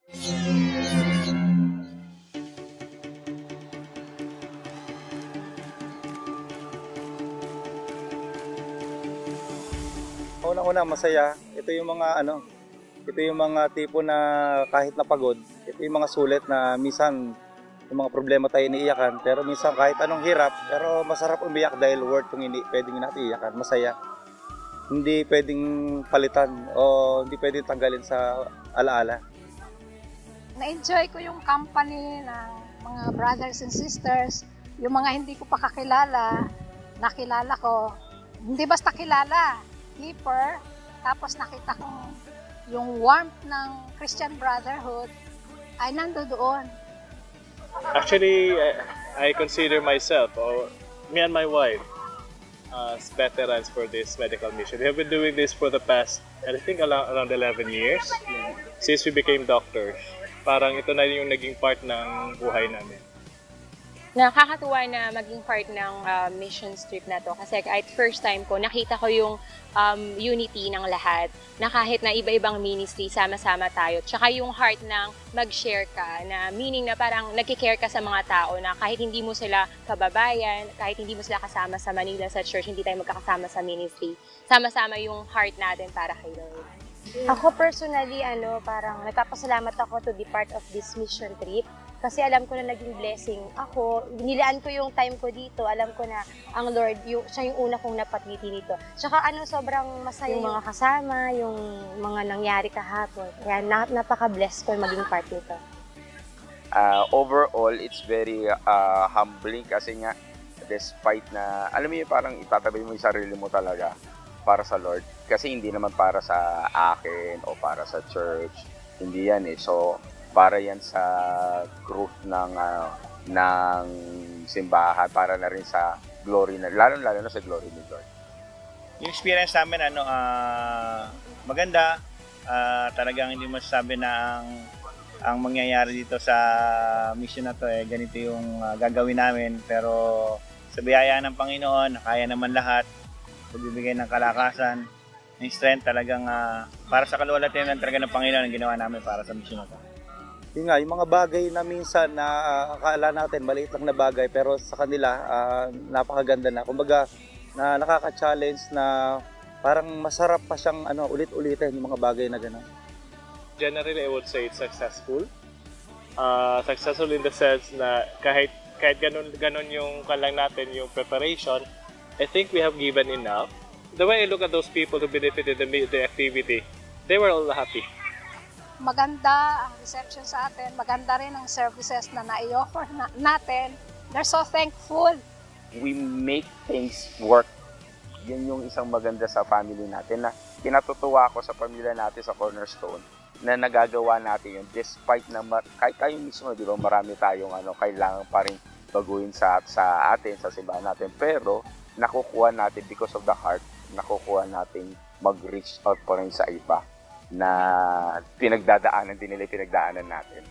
Unang-una masaya. Ito yung mga tipo na kahit napagod, ito yung mga sulit na minsan yung mga problema tayo iniiyakan, pero minsan kahit anong hirap, pero masarap umiyak dahil worth yung pwedeng natin iyakan, masaya. Hindi pwedeng palitan o hindi pwedeng tanggalin sa alaala. Na-enjoy ko yung company ng mga brothers and sisters, yung mga hindi ko pa kakilala, nakilala ko. Hindi basta kilala, deeper, tapos nakita ko yung warmth ng Christian Brotherhood ay nandoon. Actually, I consider myself, or me and my wife, as veterans for this medical mission. We have been doing this for the past, I think, around 11 years since we became doctors. Parang ito na yung naging part ng buhay namin. Nakakatuwa na maging part ng mission trip na to kasi at first time ko nakita ko yung unity ng lahat na kahit na iba-ibang ministry, sama-sama tayo. Tsaka yung heart ng mag-share ka na meaning na parang nagkikare ka sa mga tao na kahit hindi mo sila kababayan, kahit hindi mo sila kasama sa Manila sa church, hindi tayo magkakasama sa ministry. Sama-sama yung heart natin para kay Lord. Ako personally, parang nagpapasalamat ako to be part of this mission trip. Kasi alam ko na naging blessing ako. Nilaan ko yung time ko dito. Alam ko na ang Lord, siya yung una kong napatiti dito. Tsaka sobrang masaya yung mga kasama, yung mga nangyari kahapon. Kaya napaka-blessed ko maging part nito. Overall, it's very humbling kasi nga despite na, alam mo yun, parang itatabi mo yung sarili mo talaga para sa Lord. Kasi hindi naman para sa akin o para sa church. Hindi yan eh. So, para yan sa growth ng simbahan, para na rin sa glory, lalo na sa glory ni Lord. Yung experience namin, maganda. Talagang hindi masasabi na ang mangyayari dito sa mission na to, ganito yung gagawin namin. Pero sa biyaya ng Panginoon, kaya naman lahat. Pagbibigay ng kalakasan, ng strength, talagang para sa kaluwalhatian talaga ng Panginoon ang ginawa namin para sa mission na to. Yun nga, yung mga bagay na minsan na akala natin maliit lang na bagay pero sa kanila napakaganda na. Kumbaga na nakaka-challenge na parang masarap pa siyang ulit-ulitin yung mga bagay na gano'n. Generally, I would say it's successful. Successful in the sense na kahit ganun yung kalang natin yung preparation, I think we have given enough. The way I look at those people who benefited the activity, they were all happy. Maganda ang reception sa atin, maganda rin ang services na na-i-offer natin. They're so thankful. We make things work. Yan yung isang maganda sa family natin na kinatutuwa ako sa pamilya natin sa Cornerstone na nagagawa natin yun despite na kahit tayo mismo, di ba, marami tayong kailangan pa rin baguhin sa atin, sa simbahan natin. Pero nakukuha natin because of the heart, nakukuha natin mag-reach out pa rin sa iba na pinagdadaanan din nila, pinagdaanan natin.